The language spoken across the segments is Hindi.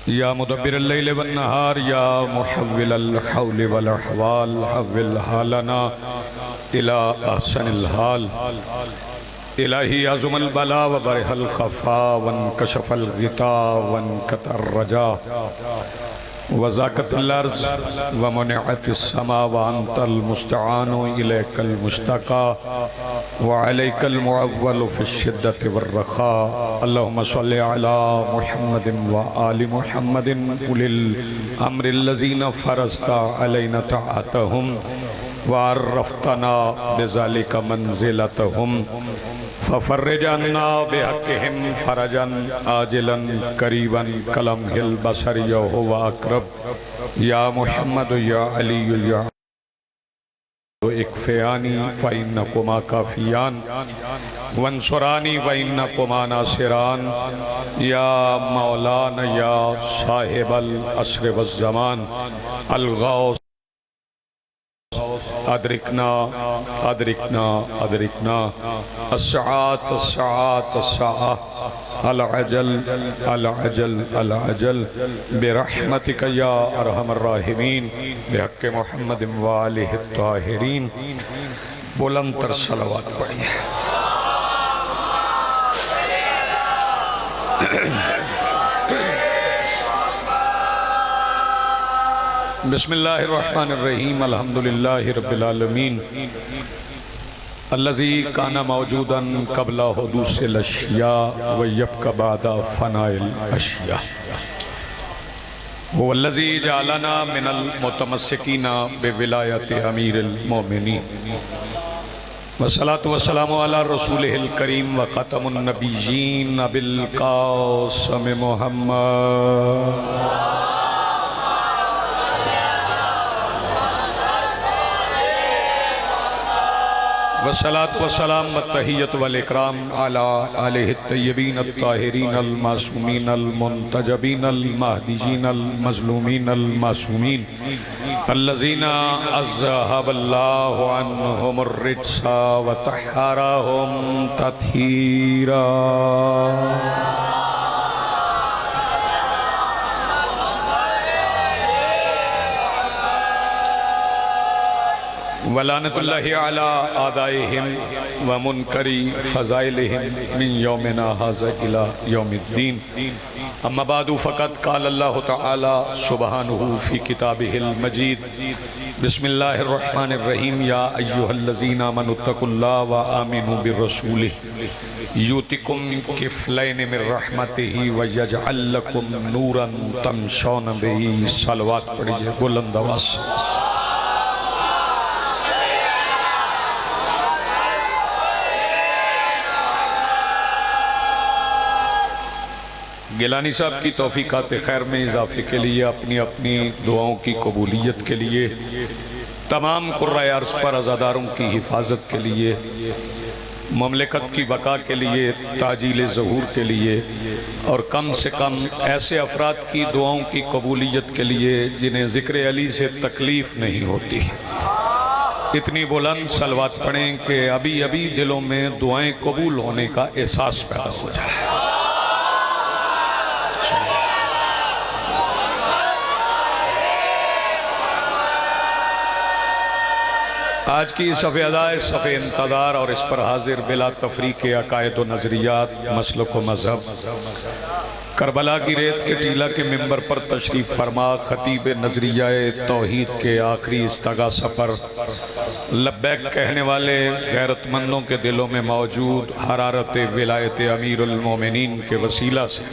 या मुदब्बिरल लैल वन नहार या मुहव्विलल हौल वल अहवाल हव्विल हालना इला अहसनिल हाल। इलाही अज़ुमल बला व बरहल खफ़ा वन कशफ़ल ग़िता वन कतर रजा वज़ाक़तल अर्ज़ व मुनिअतिस समा व अंतल मुस्तआनु इलैकल मुश्तक़ा व अलैकल मुअव्वलु फ़िश्शिद्दति वर्रख़ा। अल्लाहुम्मा सल्लि अला मुहम्मदिन व आलि मुहम्मदिन उलिल अम्रिल्लज़ीना फ़रज़ता अलैना तआतहुम व अर्रफ़तना बिज़ालिका मंज़िलतहुम फ़फ़र्रिज अन्ना बिहक़्क़िहिम फ़रजन आजिलन क़रीबन कलम्हिल बसर व अक़रब या मुहम्मद या अली या इक्फ़ियानी व इन्नकुमा काफ़ियान वंसुरानी व इन्नकुमा नासिरान या मौलाना या साहिबल अस्र वज़्ज़मान अल-गौस अदरिकना अदरिकना अदरिकना अस्साअत अस्साअत अस्साअ अल अजल अल अजल अल अजल बिरहमतिका या अरहमर राहिमीन बिहक़्क़ि मुहम्मद व आलिहि त्ताहिरीन। बुलंद तर सलावत पढ़िए। बिस्मिल्लाहिर्रहमानिर्रहीम अल्हम्दुलिल्लाहि रब्बिल आलमीन अल्लज़ी काना मौजूदन क़ब्ला हुदूसिल अशिया व यब्क़ा बअदा फ़नाइल अशिया वल्लज़ी जअलना मिनल मुतमस्सिकीना बिविलायति अमीरिल मोमिनीन वस्सलातु वस्सलामु अला रसूलिहिल करीम व ख़ातमुन नबिय्यीन अबिल क़ासिम मुहम्मद वस्सलातु वस्सलाम वत्तहिय्यतु वल इकराम अला आलिहि तय्यबीन अत्ताहिरीन अल मासूमीन अल मुंतजबीन अल महदीयीन अल मज़लूमीन अल मासूमीन अल्लज़ीना अज़हबल्लाहु अन्हुमुर रिज्सा व तह्हरहुम तत्हीरा। वलानतुल्लाहि अला आदाइहिम व मुनकरी फ़ज़ाइलिहिम मिन यौमिना हाज़ा इला यौमिद्दीन। अम्मा बादु फ़क़द क़ाल अल्लाहु तआला सुब्हानहु फ़ी किताबिहिल मजीद बिस्मिल्लाहिर्रहमानिर्रहीम या अय्युहल्लज़ीना आमनुत्तक़ुल्लाह व आमिनू बिर्रसूलिहि युतिकुम किफ़लैनि मिर रहमतिही व यजअल लकुम नूरन तमशौन बिही। सलवात पढ़िए बुलंद आवाज़ से। गिलानी साहब की तौफ़ीक़ात खैर में इजाफ़े के लिए अपनी अपनी दुआओं की कबूलियत के लिए तमाम कुर्राए अर्ज़ पर अज़ादारों की हिफाजत के लिए ममलिकत की बका के लिए ताजील ज़हूर के लिए और कम से कम ऐसे अफराद की दुआओं की कबूलियत के लिए जिन्हें ज़िक्र अली से तकलीफ़ नहीं होती। इतनी बुलंद सलवात पढ़ें कि अभी अभी दिलों में दुआएं कबूल होने का एहसास पैदा हो जाए। आज की सफ़े अदाए सफ़े इंतज़ार और इस पर हाजिर बिला तफरीक अकायद व नज़रियात मसलक व मज़हब करबला की रेत के टीला के मिंबर पर तशरीफ़ फरमा ख़तीब नज़रियाए तौहीद के आखिरी इस्तग़ासा पर लब्बैक कहने वाले गैरतमंदों के दिलों में मौजूद हरारत विलायत अमीरुल मोमिनीन के वसीला से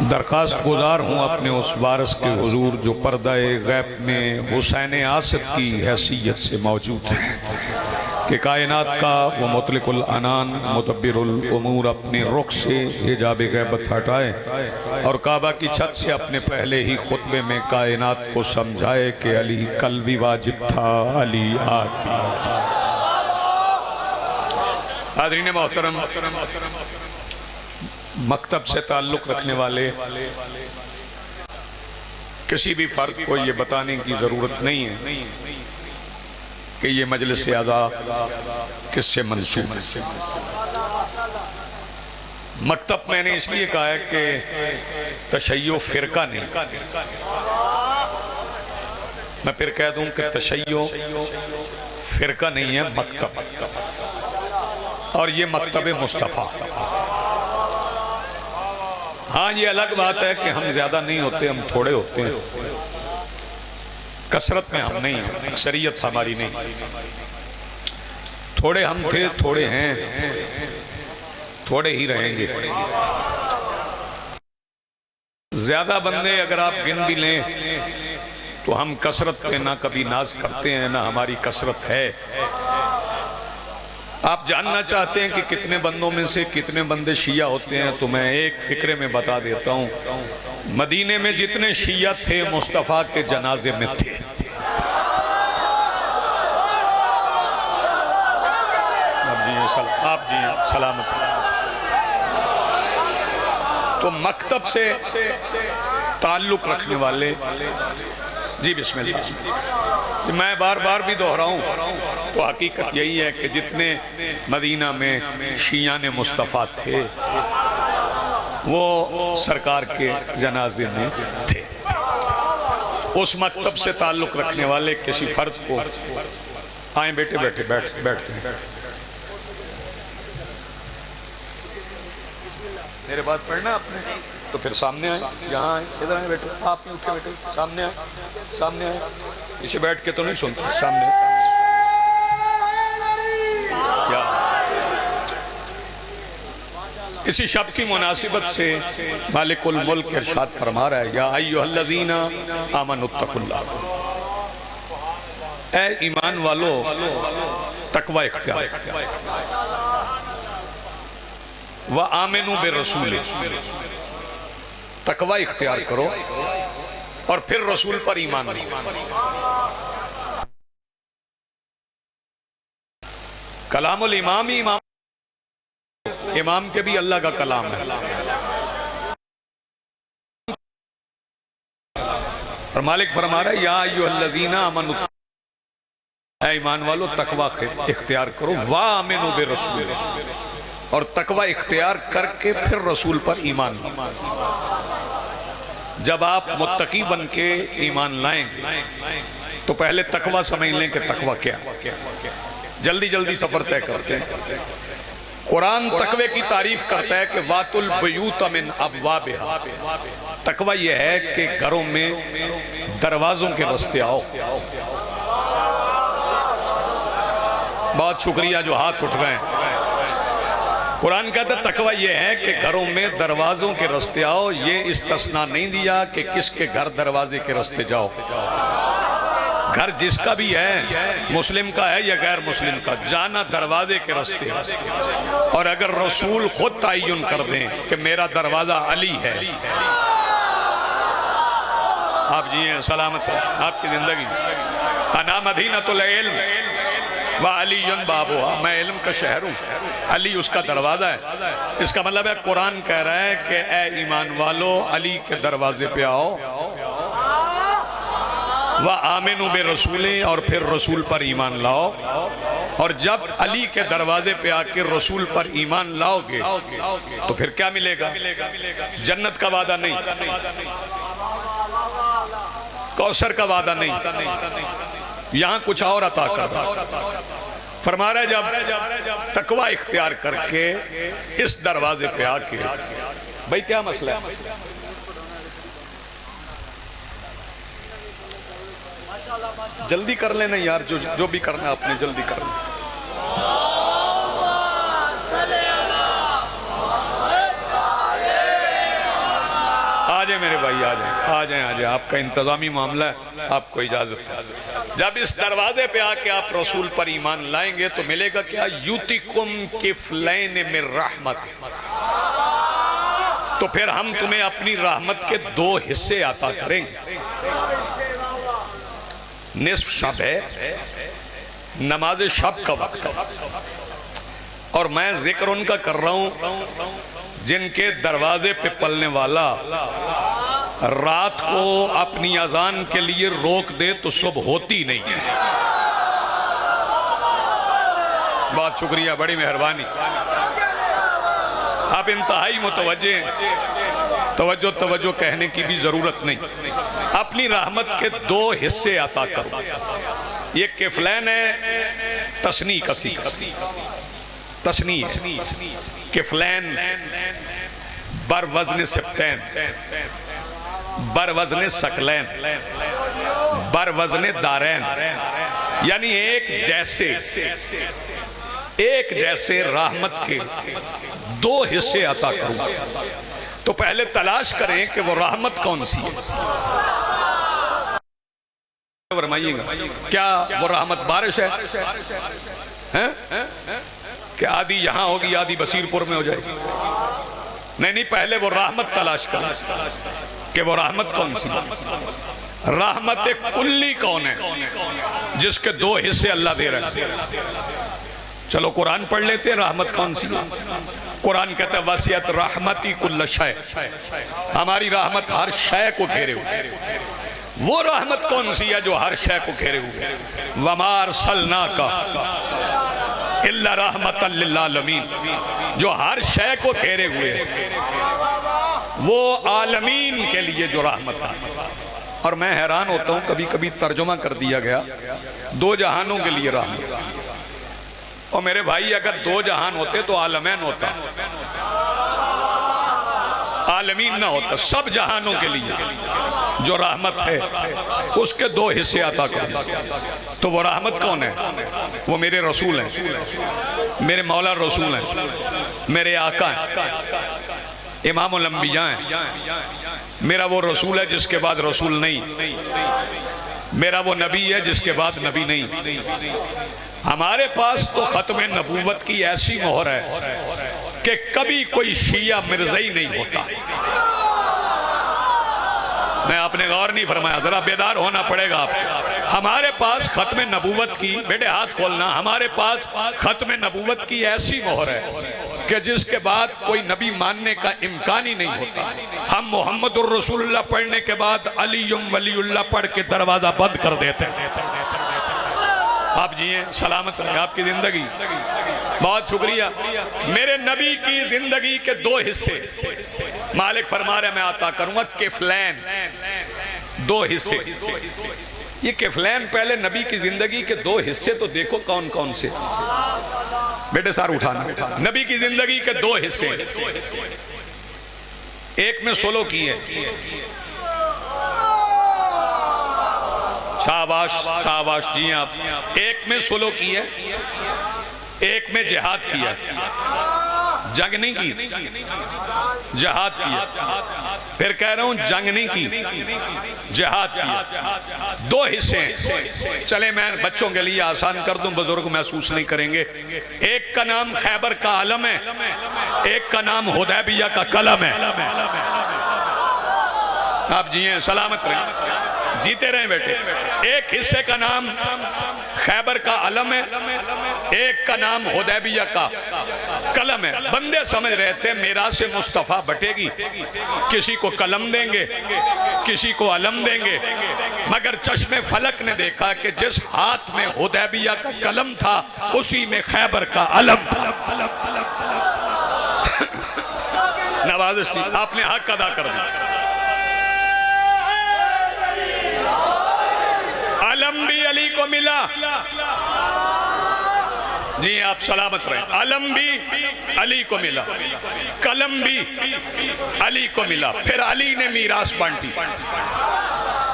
दरख्वास्त गुजार हूँ अपने उस वारिस के हुजूर जो पर्दाए गैब में हुसैन आसिफ की हैसियत से मौजूद है कि कायनात का वो मुतलिकुल अनान मुदब्बिरुल उमूर अपने रुख से हिजाब गैबत हटाए और काबा की छत से अपने पहले ही खुतबे में कायनात को समझाए कि अली कल भी वाजिब था, अली आज भी वाजिब। हाज़रीन मोहतरम, मकतब से ताल्लुक़ रखने वाले किसी भी फ़र्द को ये बताने की ज़रूरत नहीं है कि ये मजलिस आज़ा किससे मंसूब है। मकतब मैंने इसलिए कहा है कि तशय्यो फिरका नहीं, मैं फिर कह दूं कि तशय्यो फिरका नहीं है, मकतब। और ये मकतब मुस्तफ़ा। हाँ, ये अलग बात है कि हम ज्यादा नहीं होते, हम थोड़े होते हैं, कसरत में हम नहीं हैं, अक्सरियत हमारी नहीं। थोड़े हम थे, थोड़े हैं, थोड़े ही रहेंगे। ज्यादा बंदे अगर आप गिन भी लें तो हम कसरत पे ना कभी नाज करते हैं, ना हमारी कसरत है। आप जानना चाहते हैं कि कितने बंदों में से कितने बंदे शिया होते हैं, तो मैं एक फिक्रे में बता देता हूं। मदीने में जितने शिया थे मुस्तफ़ा के जनाजे में थे। आप जी सलामत। तो मकतब से ताल्लुक रखने वाले, जी बिस्मिल्लाह। मैं बार बार भी दोहराऊं तो हकीकत यही है कि जितने मदीना में शियाने मुस्तफ़ा थे वो सरकार के जनाजे में थे। उस मकतब से ताल्लुक रखने वाले किसी फर्द को, आए बेटे बैठे बैठते हैं, मेरे बात पढ़ना आपने तो फिर सामने आए, यहाँ आए, इधर आए बैठे, आप नहीं उठे बैठे, सामने आए, सामने आए। इसे बैठ के तो नहीं सुनते, सामने क्या। इसी शब्द की मुनासिबत से मालिकुल मुल्क इरशाद फरमा रहा है, या अय्युहल्लज़ीना आमनुत्तकुल्लाह, ऐ ईमान वालो तकवा इख्तियार व आमिनू बे रसूल, तकवा इख्तियार करो और फिर रसूल पर ईमान लो। कलामुल इमाम ही इमाम, इमाम के भी अल्लाह का कलाम है। और मालिक फरमा रहा है, या अय्युहल्लज़ीना आमनू, ऐ ईमान वालो तकवा इख्तियार करो, व आमिनू बे रसूल, और तकवा इख्तियार करके फिर रसूल पर ईमान। जब आप मुत्तकी बन के ईमान लाएंगे तो पहले तकवा समझ लें कि तकवा क्या। जल्दी जल्दी सफर तय करते हैं। कुरान तकवे की तारीफ करता है कि वातुल बयूत मिन अबवाबिहा, तकवा यह है कि घरों में दरवाजों के रास्ते आओ। बहुत शुक्रिया जो हाथ उठ गए। कुरान कहता है तकवा यह है कि घरों में दरवाजों के रास्ते आओ। ये इस्तिस्ना नहीं दिया कि किसके घर दरवाजे के रास्ते जाओ। घर जिसका भी है, मुस्लिम का है या गैर मुस्लिम का, जाना दरवाजे के रास्ते। और अगर रसूल खुद तयन कर दें कि मेरा दरवाजा अली है, आप जी हैं सलामत है आपकी जिंदगी। अना मदीनतुल इल्म व अलीयुन बाबुहा, मैं इल्म का शहर हूँ, अली उसका दरवाजा है। इसका मतलब है कुरान कह रहा है कि ए ईमान वालो अली के दरवाजे पे आओ, व आमिनु बे रसूले, और फिर रसूल पर ईमान लाओ। और जब अली के दरवाजे पे आके रसूल पर ईमान लाओगे तो फिर क्या मिलेगा? जन्नत का वादा नहीं, कौसर का वादा नहीं, यहाँ कुछ और अता कर। फरमा रहा है जब तकवा इख्तियार करके इस दरवाजे पे आके, भाई क्या मसला है? जल्दी कर लेना यार, जो भी करना है आपने जल्दी कर लेना। आ जाए मेरे भाई, आ जाए, आपका इंतजामी मामला है, आपको इजाजत है। जब इस दरवाजे पे आके आप रसूल पर ईमान लाएंगे तो मिलेगा क्या? युतिकुम किफलैन मिर रहमत, तो फिर हम तुम्हें अपनी रहमत के 2 हिस्से अता करेंगे। निस्फ शब है, नमाज शब का वक्त है, और मैं जिक्र उनका कर रहा हूं जिनके दरवाजे पे पलने वाला रात को अपनी अजान के लिए रोक दे तो सुबह होती नहीं है। बहुत शुक्रिया, बड़ी मेहरबानी। आप इंतहाई मुतवज्जे हैं। तवज्जो तवज्जो कहने की भी जरूरत नहीं। अपनी रहमत के दो हिस्से अता करो। ये किफलैन है, तस्नी कसी तस्नी किफलैन बर वजन सिफ्तैन, बर वजन सकलैन, बर वजन दारैन, यानी एक जैसे रहमत के दो हिस्से अता करूंगा। तो पहले तलाश करें कि वो रहमत कौन सी है। फरमाइएगा, क्या वो रहमत बारिश है? कि आधी यहां होगी आधी बसीरपुर में हो जाएगी? नहीं, पहले वो रहमत तलाश करें कि वो रहमत कौन सी है। रहमत कुल्ली कौन है जिसके दो हिस्से अल्लाह दे रहे हैं? चलो कुरान पढ़ लेते हैं, रहमत कौन सी है। कुरान कहता है वसियत रहमती कुल्ल शय, हमारी रहमत हर शय को घेरे हुए। वो रहमत कौन सी है जो हर शय को घेरे हुए? वमार सलना का इल्ला रहमतल लिल आलमीन, जो हर शय को घेरे हुए, वो आलमीन के लिए जो रहमत है। और मैं हैरान होता हूं, कभी कभी तर्जुमा कर दिया गया दो जहानों के लिए रहमत। और मेरे भाई अगर दो जहान होते तो आलमैन होता, आलमीन ना होता। सब जहानों के लिए जो रहमत है उसके दो हिस्से अता कर। तो वो रहमत कौन है? वो मेरे रसूल हैं, मेरे मौला रसूल हैं, मेरे आका हैं, इमामुल अंबिया हैं। मेरा वो रसूल है जिसके बाद रसूल नहीं, मेरा वो नबी है जिसके बाद नबी नहीं। हमारे पास तो खत्म नबूवत की ऐसी मोहर है कि कभी कोई शिया मिर्ज़ई नहीं होता। मैं आपने गौर नहीं फरमाया, जरा बेदार होना पड़ेगा आपको। हमारे पास खत्म नबूवत की, बेटे हाथ खोलना, हमारे पास खत्म नबूवत की ऐसी मोहर है कि जिसके बाद कोई नबी मानने का इम्कान ही नहीं होता। हम मोहम्मदुर रसूलुल्लाह पढ़ने के बाद अलीयुम वलीउल्लाह पढ़ के दरवाजा बंद कर देते हैं। आप जिए सलामत रहे आपकी जिंदगी। बहुत शुक्रिया। मेरे नबी की जिंदगी के दो हिस्से मालिक फरमा रहे मैं अता करूंगा। किफलैन, दो हिस्से। ये किफलैन पहले नबी की जिंदगी के दो हिस्से तो देखो कौन कौन से। बेटे सार उठाना। नबी की जिंदगी के दो हिस्से, एक में सोलो की है, शाबाश शाबाश जी आप। एक में सोलो की है, एक में जिहाद किया। जंग नहीं की, जिहाद किया। फिर कह रहा हूं जंग नहीं की, जिहाद किया। दो हिस्से हैं। चले मैं बच्चों के लिए आसान कर दूं, बुजुर्ग महसूस नहीं करेंगे। एक का नाम खैबर का आलम है, एक का नाम हुदैबिया का कलम है। आप जिए सलामत रहें, जीते रहें बेटे। एक हिस्से का नाम खैबर का अलम है, एक का नाम हुदैबिया का कलम है। बंदे समझ रहे थे मेराज से मुस्तफ़ा बटेगी, किसी को कलम देंगे किसी को अलम देंगे, मगर चश्मे फलक ने देखा कि जिस हाथ में हुदैबिया का कलम था उसी में खैबर का अलम था। नवाज़िश आपने हक अदा कर दिया। अलम भी अली को मिला। जी आप सलामत रहे। अलम भी अली को मिला, कलम भी अली को मिला। फिर अली ने मीरास बांटी।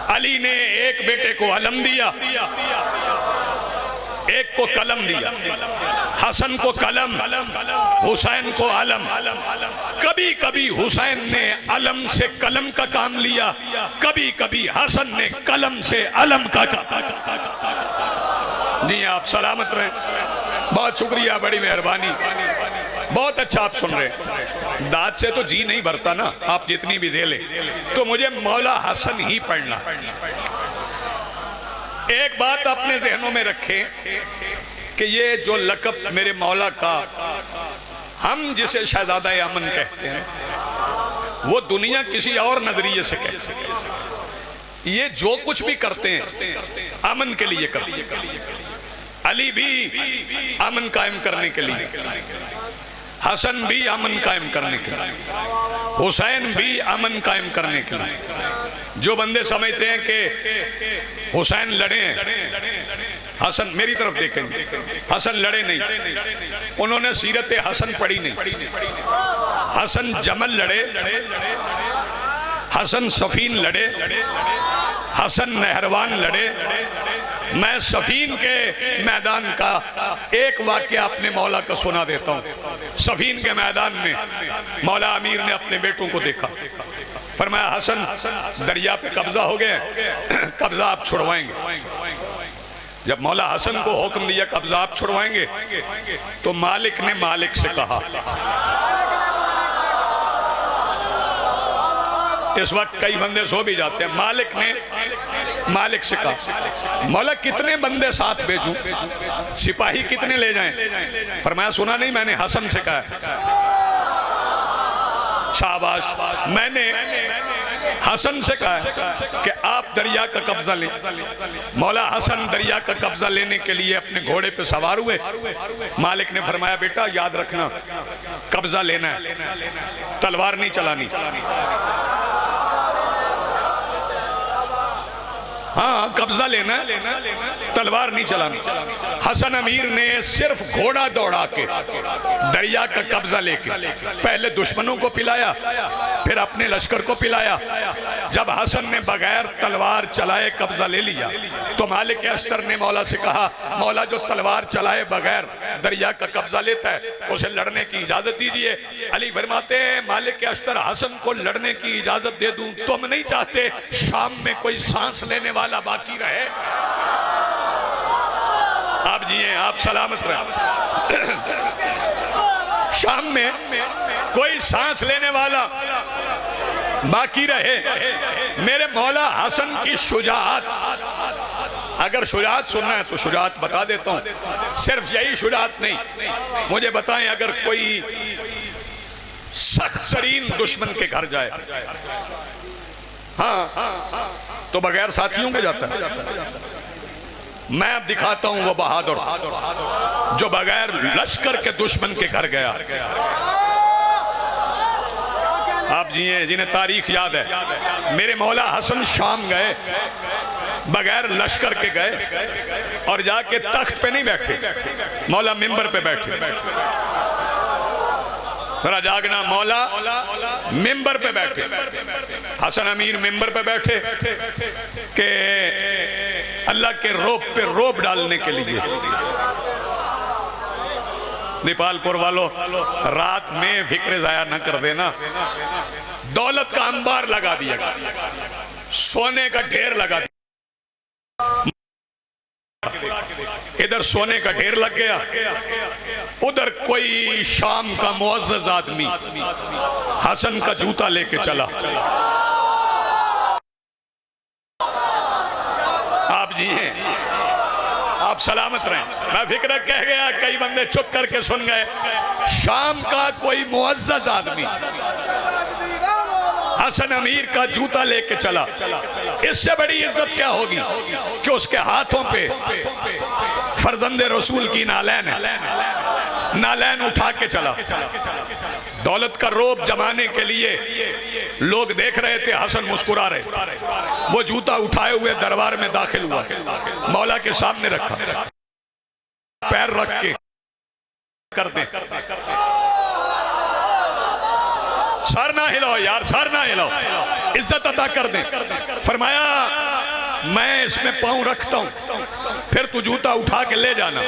अली ने एक बेटे को अलम दिया, एक को कलम दिया। हसन को कलम, हुसैन को अलम। कभी कभी हुसैन ने अलम से कलम का काम लिया, कभी कभी हसन ने कलम से अलम का जी आप सलामत रहे। बहुत शुक्रिया, बड़ी मेहरबानी, बहुत अच्छा आप सुन रहे। दाद से तो जी नहीं भरता ना, आप जितनी भी दे ले, तो मुझे मौला हसन ही पढ़ना। एक बात अपने जहनों में रखें कि ये जो लक़ब मेरे मौला का, हम जिसे शहजादा अमन कहते हैं, वो दुनिया किसी और नजरिए से कहते हैं। ये जो कुछ भी करते हैं अमन के लिए करते हैं। अली भी अमन कायम करने के लिए, हसन भी अमन कायम करने के लिए, हुसैन भी अमन कायम करने के लिए। जो बंदे समझते हैं कि हुसैन लड़े, हसन मेरी तरफ देखेंगे, हसन लड़े नहीं, उन्होंने सीरत हसन पढ़ी नहीं। हसन जमल लड़े, हसन सफीन लड़े, हसन नहरवान लड़े। मैं सफीन के मैदान का एक वाक्य अपने मौला का सुना देता हूँ। सफीन के मैदान में मौला अमीर ने अपने बेटों को देखा, फरमाया हसन दरिया पे कब्जा हो गया, कब्जा आप छुड़वाएंगे। जब मौला हसन को हुक्म दिया कब्जा आप छुड़वाएंगे, तो मालिक ने मालिक से कहा, इस वक्त कई बंदे सो भी जाते हैं, मालिक ने मालिक से कहा मौला कितने बंदे साथ भेजूं, सिपाही कितने ले जाएं? फरमाया सुना नहीं, मैंने हसन से कहा। शाबाश, मैंने हसन से कहा कि आप दरिया का कब्जा लें। मौला हसन दरिया का कब्जा लेने के लिए अपने घोड़े पे सवार हुए। मालिक ने फरमाया बेटा याद रखना, कब्जा लेना है, तलवार नहीं चलानी। हाँ, कब्जा लेना, तलवार नहीं चलानी। हसन अमीर ने सिर्फ घोड़ा दौड़ा के दरिया का कब्जा लेके पहले दुश्मनों को पिलाया, फिर अपने लश्कर को पिलाया। जब हसन ने बगैर तलवार चलाए कब्जा ले लिया, तो मालिक अश्तर ने मौला से कहा, मौला जो तलवार चलाए बगैर दरिया का कब्जा लेता है उसे लड़ने की इजाजत दीजिए। अली फरमाते हैं मालिक अश्तर हसन को लड़ने की इजाजत दे दूं, तुम नहीं चाहते शाम में कोई सांस लेने वाला बाकी रहे? आप जिए, आप सलामत रहे, शाम में कोई सांस लेने वाला बाकी रहे। मेरे मौला हसन की शुजाअत, अगर शुजाअत सुनना है तो शुजाअत बता देता हूं। सिर्फ यही शुजाअत नहीं, मुझे बताएं अगर कोई सख्त तरीन दुश्मन के घर जाए, हाँ, तो बगैर साथियों के जाता है। मैं अब दिखाता हूं वो बहादुर जो बगैर लश्कर के दुश्मन के घर गया। आप जिए जिन्हें तारीख याद है, मेरे मौला हसन शाम गए, बगैर लश्कर के गए और जाके तख्त पे नहीं बैठे, मौला मिंबर पे बैठे। जरा जागना, मौला मिंबर पे बैठे, हसन अमीर मिंबर पे बैठे कि अल्लाह के रोब पे रोब डालने के लिए। नेपालपुर वालों, रात में फिक्र जाया न कर देना। दौलत का अंबार लगा दिया, सोने का ढेर लगा दिया, इधर सोने का ढेर लग गया, उधर कोई शाम का मुअज़्ज़ज़ आदमी हसन का जूता लेके चला। आप जी हैं, आप सलामत रहें। मैं फिक्र कह गया, कई बंदे चुप करके सुन गए। शाम का कोई मुअज़्ज़ज़ आदमी हसन अमीर का जूता लेके चला। इससे बड़ी इज्जत क्या होगी कि उसके हाथों पे फर्जंदे रसूल की नालैन है, नालैन उठा के चला। दौलत का रोब जमाने के लिए लोग देख रहे थे, हसन मुस्कुरा रहे। वो जूता उठाए हुए दरबार में दाखिल हुआ, मौला के सामने रखा, पैर रख के कर दे, सर ना हिलाओ यार, सर ना हिलाओ, इज्जत अदा कर दे। फरमाया मैं इसमें पांव रखता हूं, फिर तू जूता उठा के ले जाना,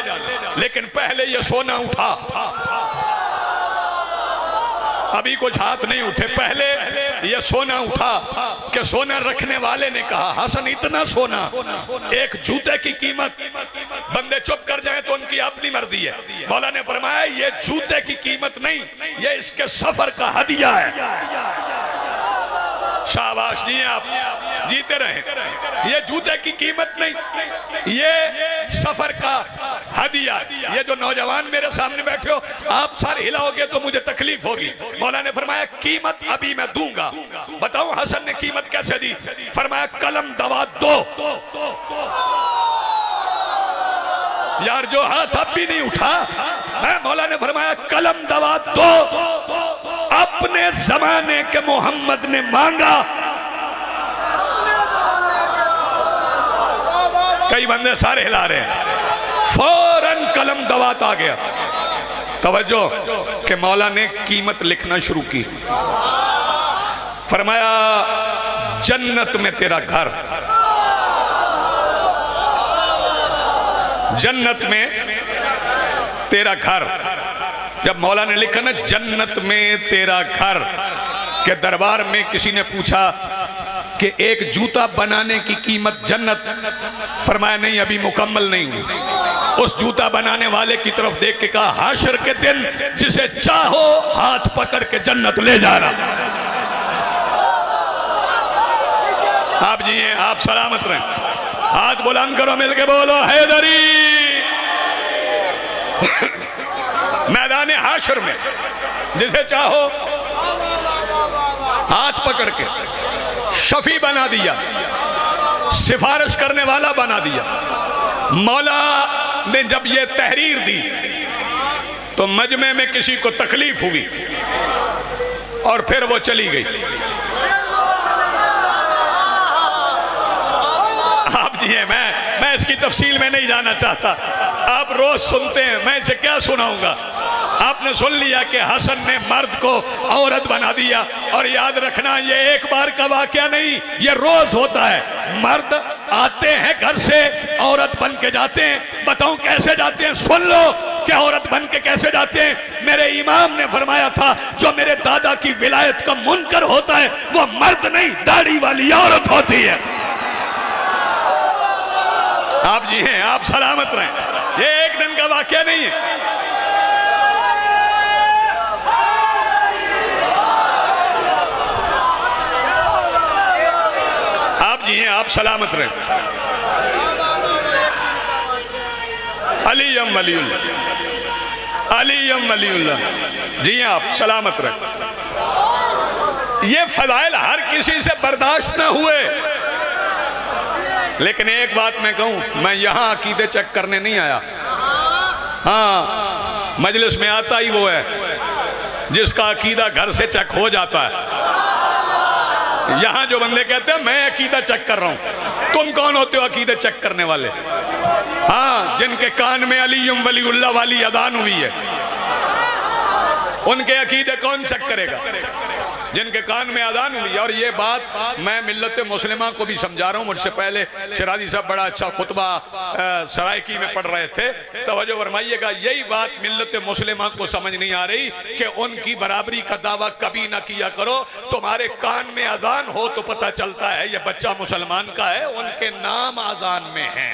लेकिन पहले ये सोना उठा। अभी कुछ हाथ नहीं उठे, पहले ये सोना उठा। कि सोना रखने वाले ने कहा हसन इतना सोना, एक जूते की कीमत, बंदे चुप कर जाए तो उनकी अपनी मर्जी है। मौला ने फरमाया ये जूते की कीमत नहीं, ये इसके सफर का हदिया है। शाबाश जी, आप जीते रहे। ये जूते की कीमत नहीं, ये सफर का हदिया। ये जो नौजवान मेरे सामने बैठे हो, आप सर हिलाओगे तो मुझे तकलीफ होगी। मौला ने फरमाया कीमत अभी मैं दूंगा। बताऊं हसन ने कीमत कैसे दी? फरमाया कलम दवा दो। यार जो हाथ अब भी नहीं उठा, मौला ने फरमाया कलम दवा दो। अपने जमाने के मोहम्मद ने मांगा। कई बंदे सारे हिला रहे हैं, फौरन कलम दवात आ गया। तवज्जो कि मौला ने कीमत लिखना शुरू की। फरमाया जन्नत में तेरा घर, जन्नत में तेरा घर। जब मौला ने लिखा ना जन्नत में तेरा घर, के दरबार में किसी ने पूछा कि एक जूता बनाने की कीमत जन्नत, फरमाया नहीं अभी मुकम्मल नहीं हुई। उस जूता बनाने वाले की तरफ देख के कहा हाशर के दिन जिसे चाहो हाथ पकड़ के जन्नत ले जाना। आप जी हैं, आप सलामत रहें। हाथ बुलंद करो, मिलके बोलो हैदरी। मैदान हाशर में जिसे चाहो हाथ पकड़ के शफी बना दिया, सिफारिश करने वाला बना दिया। मौला ने जब ये तहरीर दी तो मजमे में किसी को तकलीफ हुई और फिर वो चली गई। आप जी हैं, मैं इसकी तफसील में नहीं जाना चाहता। आप रोज सुनते हैं, मैं इसे क्या सुनाऊंगा। आपने सुन लिया कि हसन ने मर्द को औरत बना दिया। और याद रखना ये एक बार का वाकया नहीं, ये रोज होता है। मर्द आते हैं घर से, औरत बन के जाते हैं। बताऊं कैसे जाते हैं, सुन लो कि औरत बन के कैसे जाते हैं। मेरे इमाम ने फरमाया था जो मेरे दादा की विलायत का मुनकर होता है वो मर्द नहीं, दाढ़ी वाली औरत होती है। आप जी हैं, आप सलामत रहें। ये एक दिन का वाकया नहीं है। आप जी हैं, आप सलामत रहें। अलीम वलीउल्लाह, अलीम वलीउल्लाह। जी हैं, आप सलामत रहें। ये फजाइल हर किसी से बर्दाश्त न हुए। लेकिन एक बात मैं कहूं, मैं यहां अकीदे चेक करने नहीं आया। हाँ, मजलिस में आता ही वो है जिसका अकीदा घर से चेक हो जाता है। यहां जो बंदे कहते हैं मैं अकीदा चेक कर रहा हूं, तुम कौन होते हो अकीदा चेक करने वाले? हाँ, जिनके कान में अलीम वलीउल्लाह वाली अदान हुई है, उनके अकीदे कौन चेक करेगा? जिनके कान में अदान हुई है। और ये बात मैं मिल्लत मुस्लिमा को भी समझा रहा हूँ। मुझसे पहले शिराजी साहब बड़ा अच्छा खुतबा सरायकी में पढ़ रहे थे, तवज्जो फरमाइएगा। यही बात मिल्लत मुस्लिमा को समझ नहीं आ रही कि उनकी बराबरी का दावा कभी ना किया करो। तुम्हारे कान में अजान हो तो पता चलता है ये बच्चा मुसलमान का है, उनके नाम अजान में है।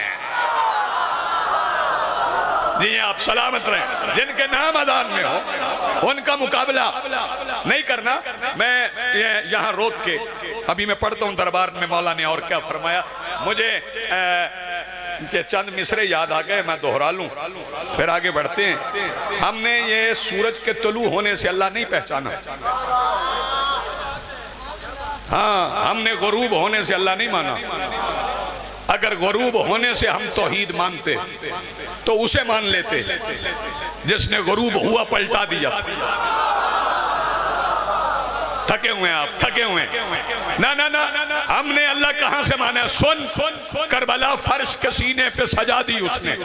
जी आप सलामत रहें। जिनके नाम अदान में हो उनका मुकाबला नहीं करना। मैं यहाँ रोक के अभी मैं पढ़ता हूँ दरबार में मौला ने और क्या फरमाया। मुझे चंद मिसरे याद आ गए, मैं दोहरा लूँ फिर आगे बढ़ते हैं। हमने ये सूरज के तुलू होने से अल्लाह नहीं पहचाना। हाँ, हमने गुरूब होने से अल्लाह नहीं माना। अगर गुरूब होने से हम तौहीद मानते तो उसे मान लेते जिसने गुरूब हुआ पलटा दिया। थके हुए आप, थके हुए। ना ना ना, हमने अल्लाह कहां से माना? सुन, करबला फर्श के सीने पे सजा दी उसने।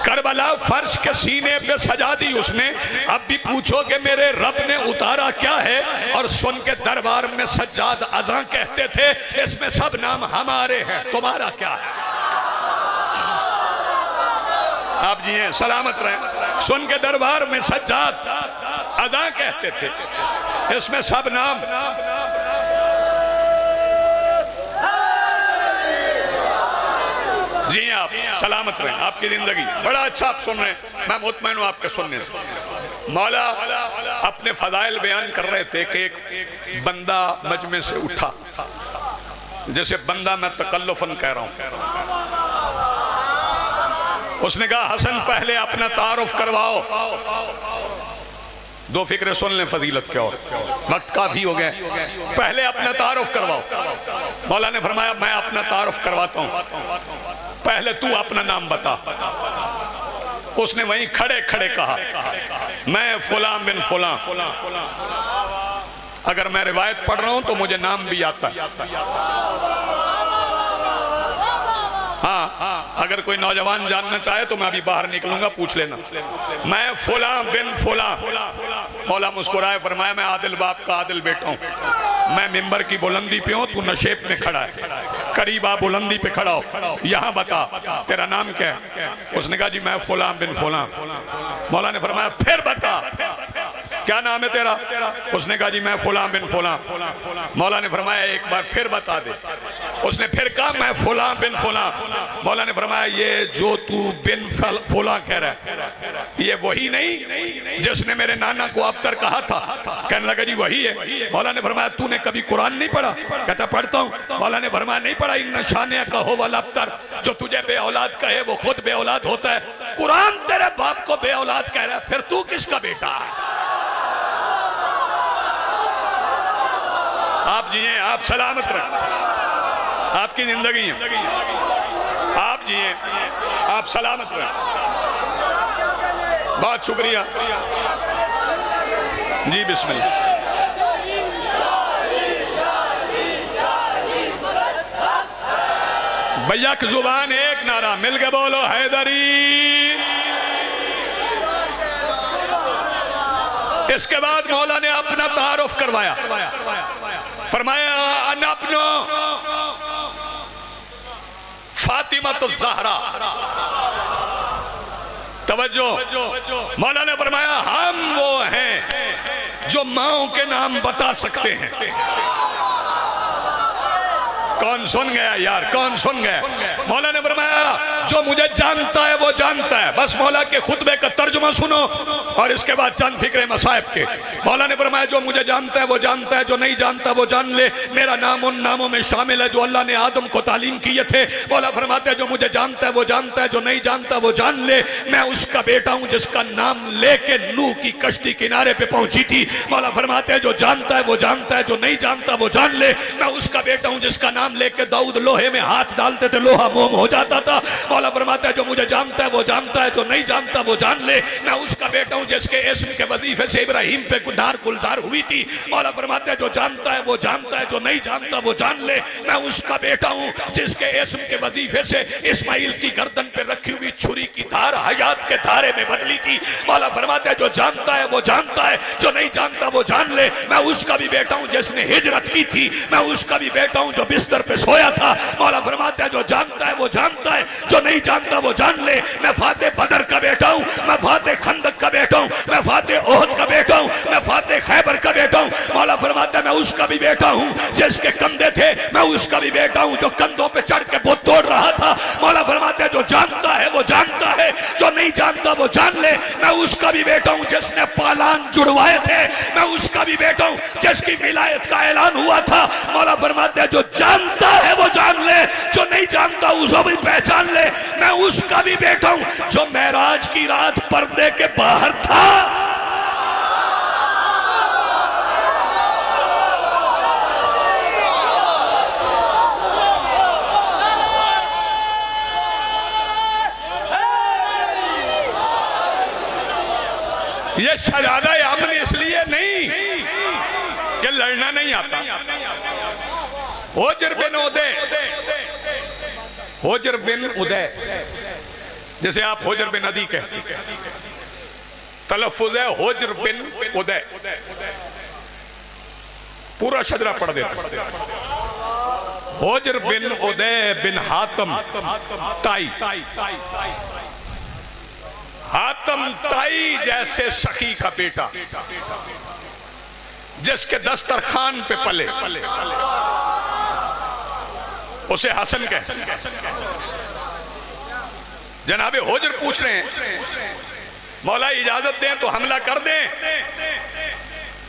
करबला फर्श के सीने पे सजा दी उसने। अब भी पूछो कि मेरे रब ने उतारा क्या है? और सुन के दरबार में सज्जाद अज़ां कहते थे इसमें सब नाम हमारे हैं, तुम्हारा क्या है? आप जी हैं, सलामत रहें। सुन के दरबार में सज्जाद अज़ां कहते थे इसमें सब नाम। जी आप सलामत रहें। आपकी जिंदगी बड़ा अच्छा आप सुन रहे हैं, मैं मुतमईन हूं आपके सुनने से। मौला अपने फजाइल बयान कर रहे थे कि एक बंदा मजमे से उठा, जैसे बंदा मैं तकल्लुफन कह रहा हूं। उसने कहा हसन पहले अपना तारुफ करवाओ। दो फिक्रे सुन लें फजीलत क्या हो, वक्त काफी हो गया। पहले अपना तारुफ करवाओ। मौला ने फरमाया मैं अपना तारुफ करवाता हूं, पहले तू अपना नाम बता। उसने वहीं खड़े खड़े कहा, मैं फुला बिन फुला। अगर मैं रिवायत पढ़ रहा हूं तो मुझे नाम भी आता है। हाँ, अगर कोई नौजवान जानना चाहे तो मैं अभी बाहर निकलूंगा, पूछ लेना। मैं फुला बिन फुला। मौला मुस्कुराए, फरमाया मैं आदिल बाप का आदिल बेटा हूं। मैं मिंबर की बुलंदी पे हूं, तू नशेब में खड़ा है, करीब आ, बुलंदी पे खड़ा हो, यहाँ बता तेरा नाम क्या है। उसने कहा जी मैं फुला बिन फुला। मौला ने फरमाया फिर बता क्या नाम है तेरा। उसने कहा जी मैं फुला बिन फुला। मौला ने फरमाया एक बार फिर बता दे। उसने फिर कहा मैं फुला बिन फुला। मौला ने फरमाया ये जो तू बिन फुला कह रहा है ये वही नहीं जिसने मेरे नाना को अबतर कहा था। कहने लगा जी वही है। मौला ने फरमाया तूने कभी कुरान नहीं पढ़ा। कहता पढ़ता हूँ। मौला ने फरमाया नहीं पढ़ा, इन शानिया कहो वाला अबतर, जो तुझे बे औलाद कहे वो खुद बे औलाद होता है। कुरान तेरे बाप को बे औलाद कह रहा है, फिर तू किसका बेटा है। आप जिए, आप सलामत रहें, आपकी जिंदगी है, आप जिए, आप सलामत रहें। बहुत शुक्रिया जी, बिस्मिल्लाह। भैया की जुबान एक नारा मिल के बोलो हैदरी। इसके बाद मौला ने अपना तारुफ करवाया, फरमाया अपनो फातिमा तो ज़हरा। तवज्जो, मौला ने फरमाया हम वो हैं जो माओं के नाम बता सकते हैं। कौन सुन गया यार, कौन सुन गया। मौला ने फरमाया जो मुझे जानता है वो जानता है। बस मौला के खुतबे का तर्जुमा सुनो और इसके बाद चंद फिक्रे मसाइब के। मौला ने फरमाया जो मुझे जानता है वो जानता है, जो नहीं जानता वो जान ले। मेरा नाम उन नामों में शामिल है जो अल्लाह ने आदम को तालीम किए थे। मौला फरमाते हैं जो मुझे जानता है वो जानता है, जो नहीं जानता वो जान ले। मैं उसका बेटा हूँ जिसका नाम लेके नूह की कश्ती किनारे पे पहुंची थी। मौला फरमाते हैं जो जानता है वो जानता है, जो नहीं जानता वो जान ले। मैं उसका बेटा हूँ जिसका नाम लेके दाऊद लोहे में हाथ डालते थे लोहा मोम हो जाता था। मौला फरमाता है जो मुझे जानता है वो जानता है, जो नहीं जानता वो जान ले। मैं उसका बेटा हूँ जिसके इस्म के वजीफे से इब्राहिम पे गुनार गुलजार हुई थी। मौला फरमाता है जो जानता है वो जानता है, जो नहीं जानता वो जान ले। मैं उसका बेटा हूँ जिसके इस्म के वजीफे से इस्माइल की गर्दन पे रखी हुई छुरी की धार हयात के धारे में बदली थी। मौला फरमाता है जो जानता है वो जानता है, जो नहीं जानता वो जान ले। मैं उसका भी बेटा हूँ जिसने हिजरत की थी। मैं उसका भी बेटा हूँ जो बिस्तर पे सोया था। मौला फरमाता है जो जानता है वो जानता है, जो नहीं जानता वो जान ले। मैं फाते बदर का बेटा हूँ, मैं फाते खंदक का बेटा हूँ, मैं फाते ओहद का बेटा हूँ, मैं फाते खैबर का बेटा हूँ। मौला फरमाता है मैं उसका भी बेटा हूँ जिसके कंधे थे। मैं उसका भी बेटा हूँ जो कंधों पे चढ़ के बुत तोड़ रहा था। मौला फरमाता है जो जानता है वो जानता है, जो नहीं जानता वो जान ले। मैं उसका भी बेटा हूँ जिसने पालान जुड़वाए थे। मैं उसका भी बेटा हूँ जिसकी विलायत का ऐलान हुआ था। मौला फरमाता है जो जानता है वो जान ले, जो नहीं जानता उसको भी पहचान ले। मैं उसका भी बेटा हूं जो मेराज की रात पर्दे के बाहर था। ये शहजादा अमन इसलिए नहीं कि लड़ना नहीं आता। होजर बिन उदय, होजर बिन उदय जैसे आप होजर बिन नदी कहते, तलफ्फुज़ है होजर बिन उदय। पूरा शजरा पढ़ देता। होजर बिन उदय बिन हातम ताई। हातम ताई जैसे सखी का बेटा जिसके दस्तरखान पे पले, उसे हसन कहते। जनाबे होजर पूछ रहे हैं मौला इजाजत दें तो हमला कर दें।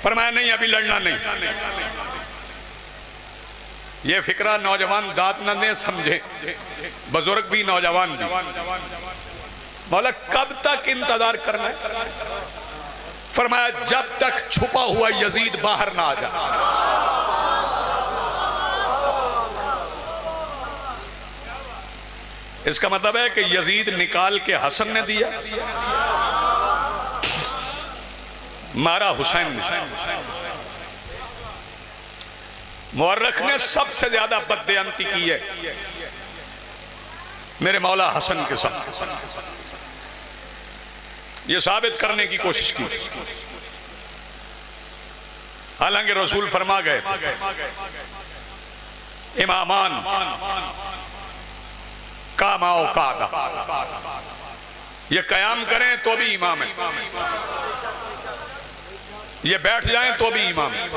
फरमाया नहीं अभी लड़ना नहीं। ये फिक्रा नौजवान दाद न दें, समझे, बुजुर्ग भी नौजवान भी। मौला कब तक इंतजार करना है। फरमाया जब तक छुपा हुआ यजीद बाहर ना आ जाए। इसका मतलब है कि यजीद निकाल के हसन ने दिया, मारा हुसैन ने। मुअर्रिख ने सबसे ज्यादा बददयांती की है मेरे मौला हसन के साथ, ये साबित करने की कोशिश की। हालांकि रसूल फरमा गए इमामान कामाओ कादा, ये कयाम करें तो भी इमाम है, ये बैठ जाएं तो भी इमाम है।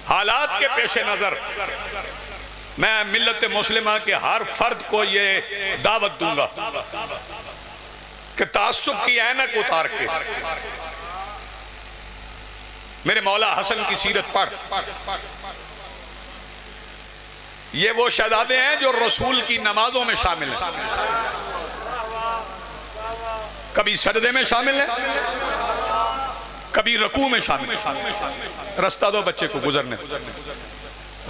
हालात के पेश नजर मैं मिल्लत मुस्लिमा के हर फर्द को ये दावत दूंगा कि तासुब की ऐनक उतार के मेरे मौला हसन की सीरत पढ़। ये वो शहजादे हैं जो रसूल की नमाजों में शामिल हैं, कभी सजदे में शामिल हैं, कभी रकू में शामिल है। रास्ता दो बच्चे को गुजरने।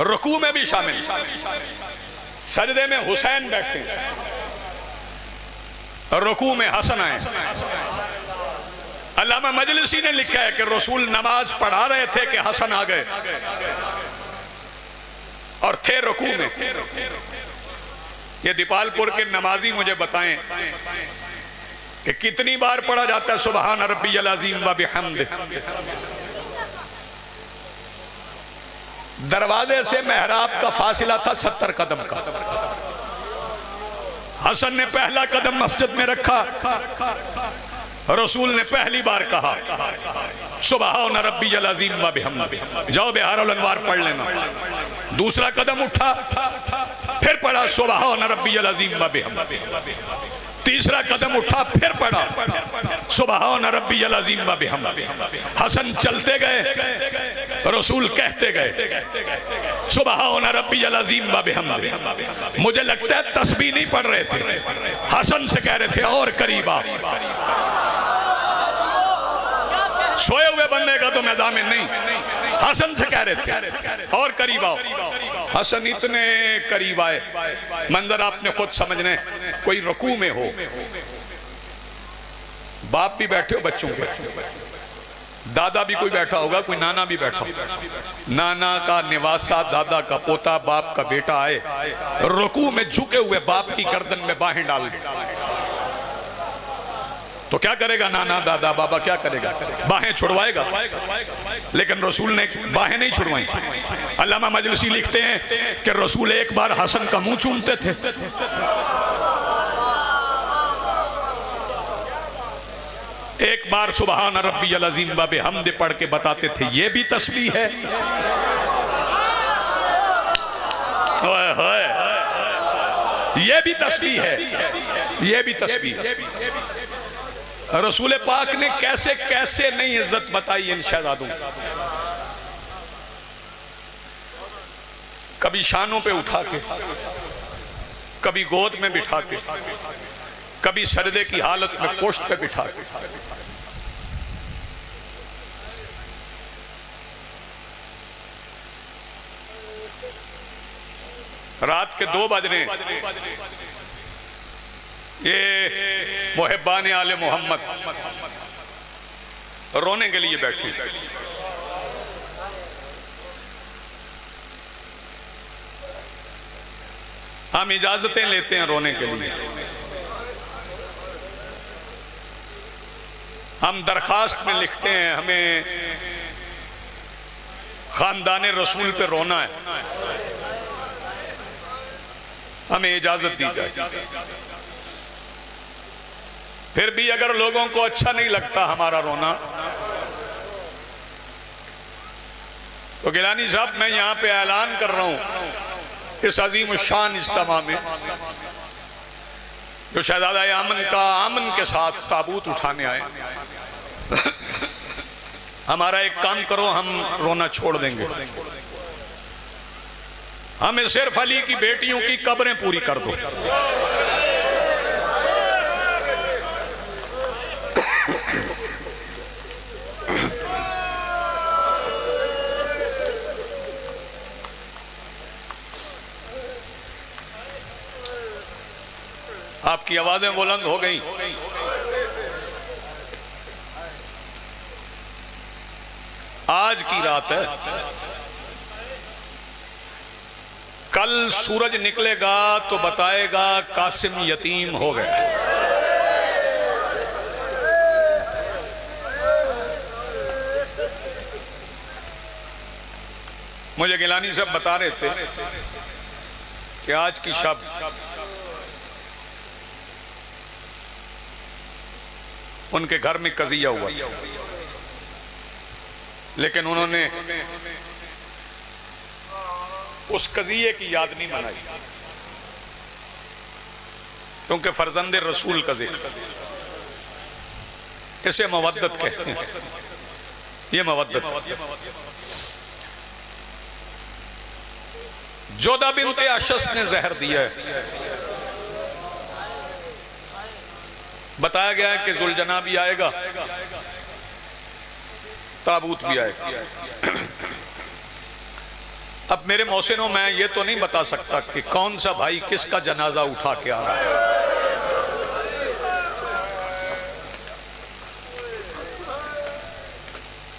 रकू में भी शामिल, सजदे में हुसैन बैठे, रकू में हसन आए। अल्लामा मजलिसी ने लिखा है कि रसूल नमाज पढ़ा रहे थे कि हसन आ गए और थे रकू में। ये दीपालपुर के नमाजी मुझे बताएं कि कितनी बार पढ़ा जाता है सुबहान रब्बियल अज़ीम व बिहम्दि। दरवाजे से मेहराब का फासिला था 70 कदम का। हसन ने पहला कदम मस्जिद में रखा, रसूल ने पहली बार कहा सुबहान रब्बियल अज़ीम व बिहम्दि। जाओ बिहारुल अनवार पढ़ लेना। दूसरा कदम उठा, फिर पढ़ा सुबहान रब्बियल अज़ीम व बिहम्दि। तीसरा कदम उठा, फिर पढ़ा सुबहान रब्बियल अज़ीम व बिहम्दि। हसन चलते गए, रसूल कहते गए सुबहान रब्बियल अज़ीम व बिहम्दि। मुझे लगता है तस्बीह नहीं पढ़ रहे थे, हसन से कह रहे थे और करीब आ। सोए हुए बंदे का तो मैदान में नहीं, हसन से कह रहे थे और करीब आओ। हसन इतने करीब आए, मंजर आपने खुद समझने। कोई रुकू में हो, बाप भी बैठे हो बच्चों के, दादा भी कोई बैठा होगा, कोई नाना भी बैठा होगा, नाना का निवासा, दादा का पोता, बाप का बेटा आए, रुकू में झुके हुए बाप की गर्दन में बाहें डाल दे तो क्या करेगा नाना दादा बाबा? क्या करेगा? बाहें छुड़वाएगा। लेकिन रसूल ने बाहें नहीं छुड़वाई। अल्लामा मजलिसी लिखते हैं कि रसूल एक बार हसन का मुंह चूमते थे, एक बार सुबहान रब्बियल अज़ीम व बिहम्दि पढ़ के बताते थे। ये भी तस्बीह है। ये भी तस्बीह है, ये भी तस्बीह है। रसूल पाक ने कैसे कैसे नहीं इज्जत बताई इन शहजादों। कभी शानों पे उठा के, कभी गोद में बिठा के, कभी सजदे की हालत में पोस्ट पे बिठा के। रात के 2 बज रहे, ये मुहिब्बान आले मोहम्मद रोने के लिए बैठी। हम इजाजतें लेते हैं रोने के लिए, हम दरखास्त में लिखते हैं हमें खानदान रसूल पे रोना है, हमें इजाजत दी जाए। फिर भी अगर लोगों को अच्छा नहीं लगता हमारा रोना, तो गिलानी साहब मैं यहां पे ऐलान कर रहा हूं इस अजीम शान इज्तिमा में जो शहजादा आमन के साथ ताबूत उठाने आए, हमारा एक काम करो, हम रोना छोड़ देंगे, हमें सिर्फ अली की बेटियों की कब्रें पूरी कर दो। आपकी आवाजें बुलंद हो गई। आज की रात है, कल सूरज निकलेगा तो बताएगा कासिम यतीम हो गया। मुझे गिलानी साहब बता रहे थे कि आज की शब उनके घर में कजिया हुआ, लेकिन उन्होंने उस कजिए की याद नहीं मनाई, क्योंकि फर्जंदे रसूल का जिक्र, इसे मवद्दत कहते हैं। ये मवद्दत। जोधा बिन्ते अशस ने जहर दिया है। बताया गया है कि जुलजना भी आएगा, ताबूत भी आएगा। अब मेरे मौसिनों, मैं ये तो नहीं बता सकता कि कौन सा भाई किसका जनाजा उठा के आ रहा है।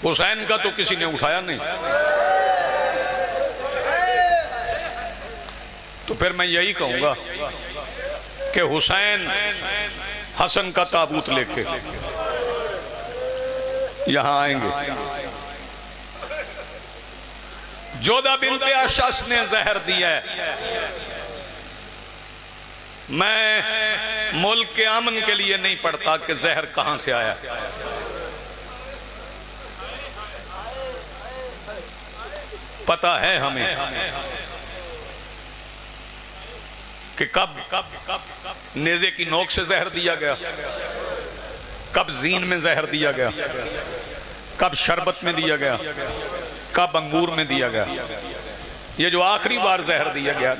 हुसैन का तो किसी ने उठाया नहीं, तो फिर मैं यही कहूंगा कि हुसैन हसन का ताबूत लेके यहां आएंगे। जोधा बिन्ते अशस ने जहर दिया है। मैं मुल्क के अमन के लिए नहीं पढ़ता कि जहर कहां से आया। पता है हमें कि कब नेज़े की नोक से जहर दिया गया, कब जीन में जहर दिया गया, कब शरबत में दिया गया, कब अंगूर में दिया गया। ये जो आखिरी बार जहर दिया गया,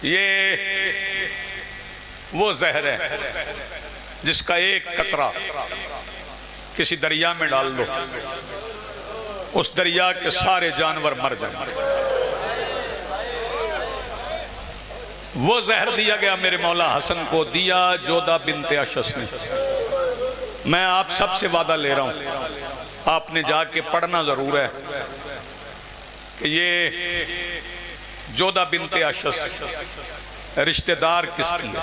ये वो जहर है जिसका एक कतरा किसी दरिया में डाल दो, उस दरिया के सारे जानवर मर जाएंगे। वो जहर दिया गया मेरे मौला हसन को, दिया जोधा बिन्ते अशस ने। मैं आप सबसे वादा ले रहा हूं, आपने जाके पढ़ना जरूर है कि ये जोधा बिन्ते अशस रिश्तेदार किसकी है।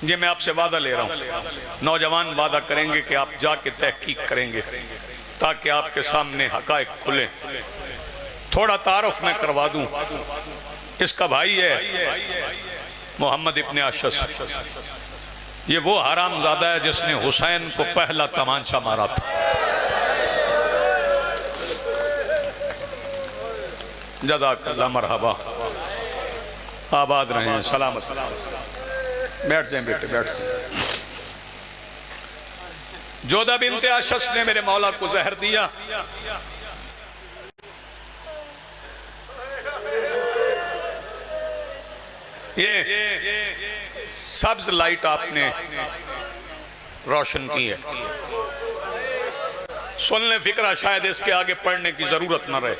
ये मैं आपसे वादा ले रहा हूं। नौजवान वादा करेंगे कि आप जाके तहकीक करेंगे ताकि आपके सामने हकायक खुले। थोड़ा तारुफ मैं करवा दूं, इसका भाई है मोहम्मद इब्ने अशस। ये वो हरामजादा है जिसने हुसैन को पहला तमांचा मारा था। जज़ाकल्लाह, मरहबा, आबाद रहें, सलामत। बैठ जाएं बेटे, बैठ जाएं। जोधा बिन्ते अशस ने मेरे मौला को जहर दिया। ये सब्ज लाइट आपने रोशन की है। सुन ले फिक्रा, शायद इसके आगे पढ़ने की जरूरत न रहे।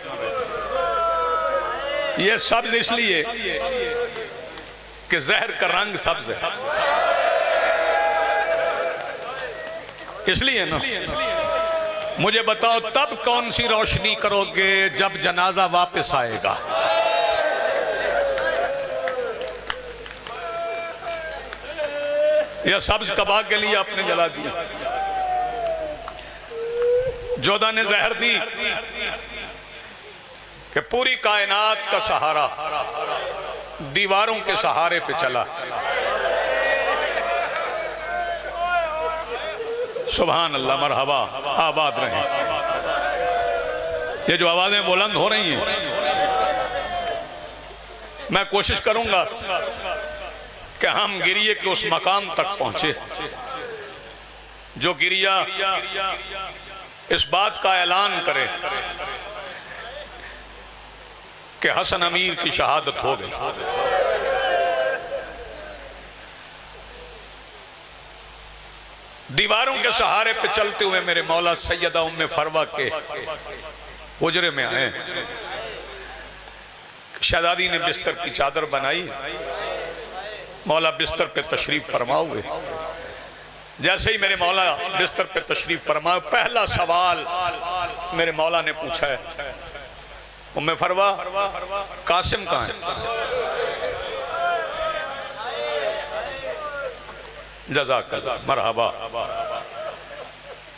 ये सब्ज इसलिए कि जहर का रंग सब्ज है, इसलिए ना। मुझे बताओ, तब कौन सी रोशनी करोगे जब जनाजा वापस आएगा। यह सब्ज कबा के लिए आपने जला दिया। जोधा ने जहर दी कि पूरी कायनात का सहारा दीवारों के सहारे पे चला। सुभान अल्लाह, मरहबा, आबाद रहे। ये जो आवाजें बुलंद हो रही हैं, मैं कोशिश करूंगा कि हम गिरिए के उस मकाम तक पहुंचे जो गिरिया इस बात का ऐलान करे कि हसन अमीर की शहादत हो गई। दीवारों के सहारे पे चलते हुए मेरे मौला सैयदा उम्मे फरवा के हुजरे में आए। शहजादी ने बिस्तर की चादर बनाई, मौला बिस्तर पे तशरीफ फरमा हुए। जैसे ही मेरे मौला बिस्तर पे तशरीफ फरमा, पहला सवाल मेरे मौला ने पूछा है, उम्मे फरवा कासिम कहाँ है? जज़ाकल्लाह मरहबा।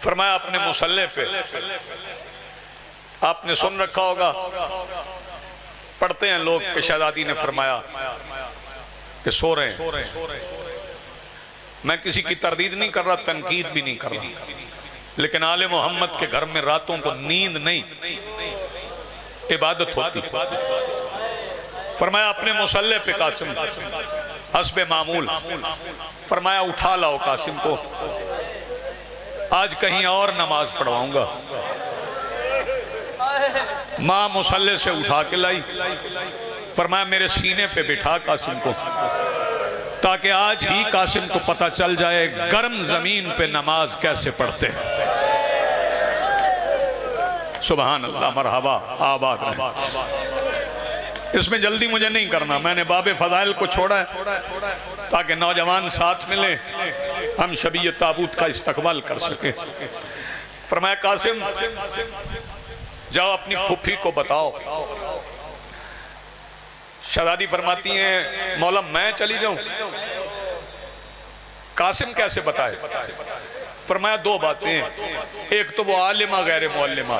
फरमाया अपने मुसल्ले पे, आपने सुन रखा होगा, पढ़ते हैं लोग कि शहजादी ने फरमाया कि सो रहे हैं। मैं किसी की तरदीद नहीं कर रहा, तनकीद भी नहीं कर रहा, लेकिन आले मोहम्मद के घर में रातों को नींद नहीं, इबादत होती। फरमाया अपने मुसल्ले पे कासिम हस्बे मामूल, फरमाया उठा लाओ कासिम को, आज कहीं और नमाज पढ़वाऊंगा। माँ मुसल्ले से उठा के लाई, फरमाया मेरे सीने पे बिठा कासिम को, ताकि आज ही कासिम को पता चल जाए गर्म जमीन पे नमाज कैसे पढ़ते हैं। सुभान अल्लाह मरहबा, आबाद रहे। इसमें जल्दी मुझे नहीं करना, मैंने बाबे फजाइल को छोड़ा है ताकि नौजवान साथ मिले, हम शबीय ताबूत का इस्तकबाल कर सके। फरमाया कासिम जाओ अपनी फुफी को बताओ। शहजादी फरमाती हैं मौला मैं चली जाऊं? कासिम कैसे बताए? फरमाया दो बातें, एक तो वो आलिमा गैर मुअल्लिमा,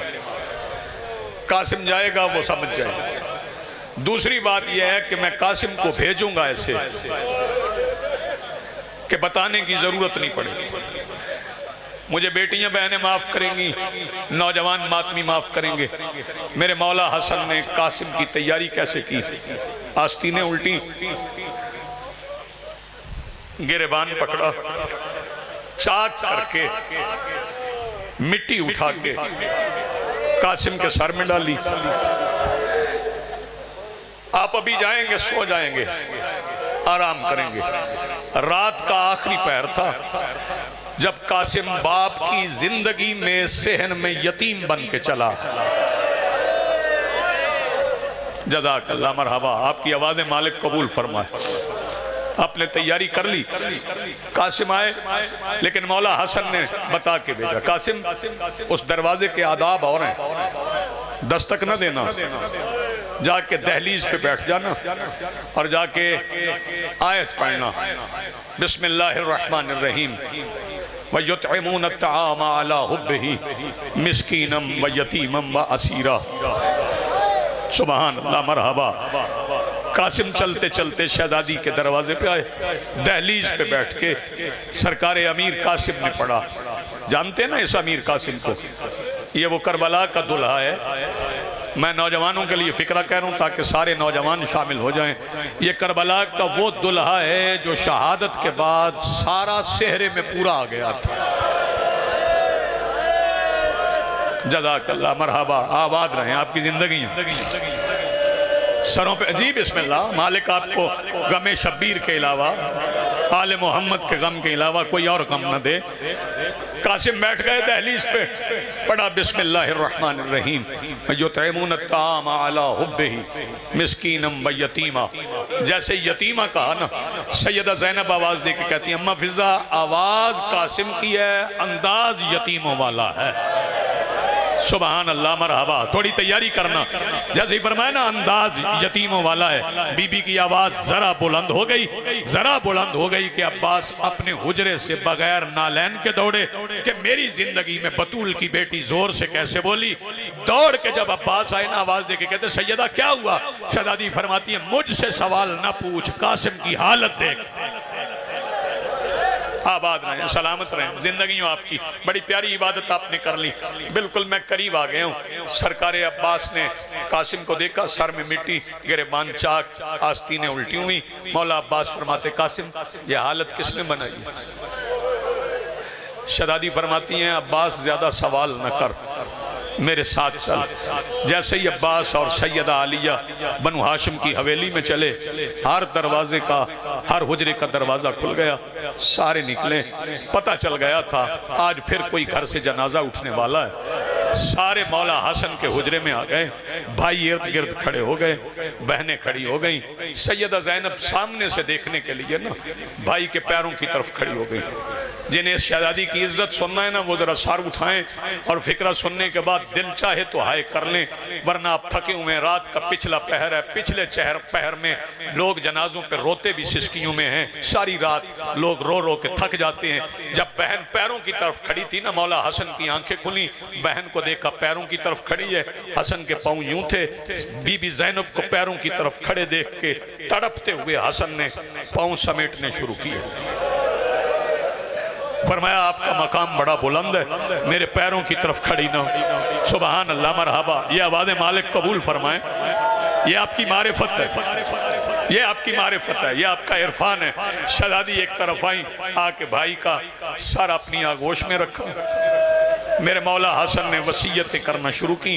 कासिम जाएगा वो समझ जाएगा। दूसरी बात यह है कि मैं कासिम को भेजूंगा ऐसे कि बताने की जरूरत नहीं पड़ेगी। मुझे बेटियां बहनें माफ करेंगी, नौजवान मातमी माफ करेंगे। मेरे मौला हसन ने कासिम की तैयारी कैसे की, आस्तीनें उल्टी, गिरेबान पकड़ा, चाक करके मिट्टी उठा के कासिम के सर में डाली। आप अभी जाएंगे, सो जाएंगे, आराम करेंगे। रात का आखिरी पहर था जब कासिम बाप की जिंदगी में सेहन में यतीम बन के चला। जज़ाकल्लाह मरहबा, आपकी आवाज़ें मालिक कबूल फरमाए। आपने तैयारी कर ली, कासिम आए, लेकिन मौला हसन ने बता के भेजा कासिम उस दरवाजे के आदाब और हैं, दस्तक न देना, जाके दहलीज पे बैठ जाना और जाके आयत पढ़ना, बिस्मिल्लाहिर्रहमानिर्रहीम व युतइमून अत्तआम अला हुब्बिही मिस्कीनम व यतीमम व असीरा। सुभान अल्लाह मरहबा। कासिम चलते चलते शहजादी के दरवाजे पे आए, दहलीज पे बैठ के सरकार अमीर कासिम ने पढ़ा। जानते हैं ना इस अमीर कासिम को, ये वो करबला का दुल्हा है। मैं नौजवानों के लिए फिक्रा कह रहा हूँ ताकि सारे नौजवान शामिल हो जाएं। ये करबला का वो दुल्हा है जो शहादत के बाद सारा सेहरे में पूरा आ गया था। जज़ाकल्लाह मरहबा, आबाद रहें आपकी जिंदगी सरों पे। अजीब बिस्मिल्लाह, मालिक आपको गमे शब्बीर के अलावा, आले मोहम्मद के गम के अलावा कोई और गम न दे। कासिम बैठ गए दहलीज पे, पढ़ा बिस्मिल्लाहिर्रहमानिर्रहीम युतइमून अत्तआम अला हुब्बिही मिस्कीनम व यतीमा। जैसे यतीमा कहा ना, सैयदा ज़ैनब आवाज दे के कहती है अम्मा फिजा, आवाज कासिम की है, अंदाज यतीमों वाला है। सुभान अल्लाह मरहबा। थोड़ी तैयारी करना, जैसे ही फरमाया ना अंदाज यतीमों वाला है। बीबी की आवाज जरा बुलंद हो गई, जरा बुलंद हो गई कि अब्बास अपने हुजरे से बगैर नालैन के दौड़े कि मेरी जिंदगी में बतूल की बेटी जोर से कैसे बोली। दौड़ के जब अब्बास आए ना, आवाज देके कहते सैयदा क्या हुआ? शहजादी फरमाती है मुझसे सवाल न पूछ, कासिम की हालत देख। आबाद रहें, सलामत रहें जिंदगी आपकी। बड़ी प्यारी इबादत आपने कर ली, बिल्कुल मैं करीब आ गया हूँ। सरकार अब्बास ने कासिम को देखा, सर में मिट्टी, गिरेबान चाक, आस्तीनें उल्टी हुई। मौला अब्बास फरमाते कासिम ये हालत किसने बनाई? शहजादी फरमाती हैं अब्बास ज्यादा सवाल न कर, मेरे साथ चल। जैसे ही अब्बास और सैयदा आलिया बनु हाशिम की हवेली में चले, हर दरवाजे का, हर हुजरे का दरवाजा खुल गया, सारे निकले। पता चल गया था आज फिर कोई घर से जनाजा उठने वाला है। सारे मौला हसन के हुजरे में आ गए, भाई इर्द गिर्द खड़े हो गए, बहनें खड़ी हो गई। सैयदा ज़ैनब सामने से देखने के लिए ना भाई के पैरों की तरफ खड़ी हो गई। जिन्हें इस शहजादी की इज्जत सुनना है ना वो जरा सर उठाएं और फिक्रा सुनने के बाद दिल चाहे तो हाय कर लें, वरना आप थके हुए हैं। रात का पिछला पहर है, पिछले पहर में लोग जनाजों पे रोते भी सिसकियों में हैं। सारी रात लोग रो रो के थक जाते हैं। जब बहन पैरों की तरफ खड़ी थी ना, मौला हसन की आंखें खुली, बहन को देखा पैरों की तरफ खड़ी है। हसन के पांव यूं थे, बीबी ज़ैनब को पैरों की तरफ खड़े देख के तड़पते हुए हसन ने पांव समेटने शुरू किए। फरमाया आपका मकाम बड़ा बुलंद है, मेरे पैरों की तरफ खड़ी ना हो। सुबहान अल्लाह, मरहबा। ये आवाज़ मालिक कबूल फरमाए। ये आपकी मारिफत है, ये आपकी मारिफत है, ये आपका इरफान है। शहजादी एक तरफ आई, आके भाई का सर अपनी आगोश में रखा। मेरे मौला हसन ने वसीयतें करना शुरू की।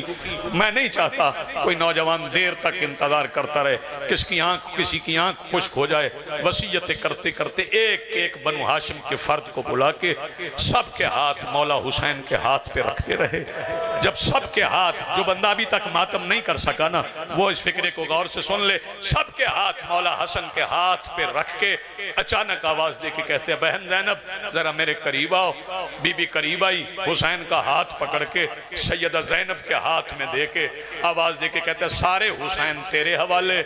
मैं नहीं चाहता कोई नौजवान देर तक इंतजार करता रहे, किसी की आंख खुश्क हो जाए। वसीयतें करते करते एक एक बनु हाशिम के फर्द को बुला के सबके हाथ मौला हुसैन के हाथ पे रखते रहे। जब सबके हाथ, जो बंदा अभी तक मातम नहीं कर सका ना, वो इस फिक्रे को गौर से सुन ले। सबके हाथ मौला हसन के हाथ पे रख के अचानक आवाज दे के कहते हैं, बहन ज़ैनब जरा मेरे करीब आओ। बीबी करीब आई, हुसैन का हाथ पकड़ के सैयदा ज़ैनब के हाथ में दे के आवाज दे के कहते हैं, सारे हुसैन तेरे हवाले।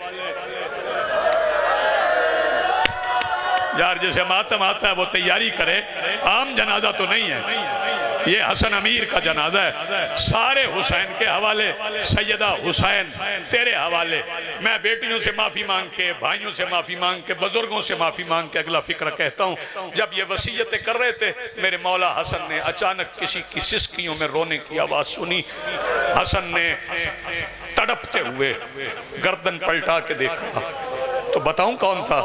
यार जैसे मातम आता है वो तैयारी करे, आम जनाजा तो नहीं है, ये हसन अमीर का जनाजा है। सारे हुसैन के हवाले, सैयदा हुसैन तेरे हवाले। मैं बेटियों से माफ़ी मांग के, भाइयों से माफ़ी मांग के, बुजुर्गों से माफ़ी मांग के अगला फिक्र कहता हूँ। जब ये वसीयतें कर रहे थे, मेरे मौला हसन ने अचानक किसी की सिसकियों में रोने की आवाज़ सुनी। हसन ने तड़पते हुए गर्दन पलटा के देखा तो बताऊं कौन था?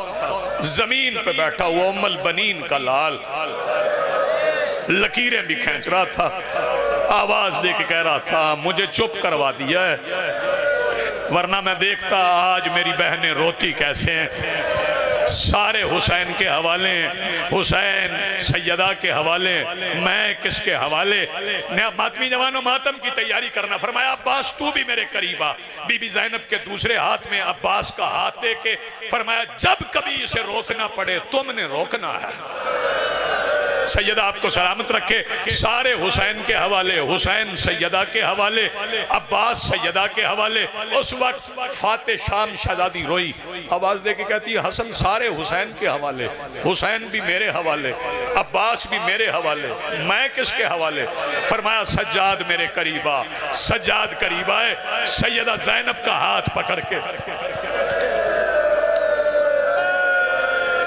जमीन पे बैठा हुआ उम्मुल बनीन का लाल, लकीरें भी खींच रहा था, आवाज दे के कह रहा था, मुझे चुप करवा दिया है, वरना मैं देखता आज मेरी बहनें रोती कैसे हैं। सारे हुसैन के हवाले, हुसैन सैयदा के हवाले, मैं किसके हवाले? मातमी जवानों मातम की तैयारी करना। फरमाया अब्बास तू भी मेरे करीब आ। बीबी ज़ैनब के दूसरे हाथ में अब्बास का हाथ दे के फरमाया जब कभी इसे रोकना पड़े तुमने रोकना है। सैयदा आपको सलामत रखे। सारे हुसैन के हवाले, हुसैन सैयदा के हवाले, अब्बास सैयदा के हवाले। उस वक्त फाते शाम शहजादी रोई, आवाज दे के कहती है हसन सारे हुसैन के हवाले, हुसैन भी मेरे हवाले, अब्बास भी मेरे हवाले, मैं किसके हवाले? फरमाया सज्जाद मेरे करीबा। सज्जाद करीब आए, सैयदा ज़ैनब का हाथ पकड़ के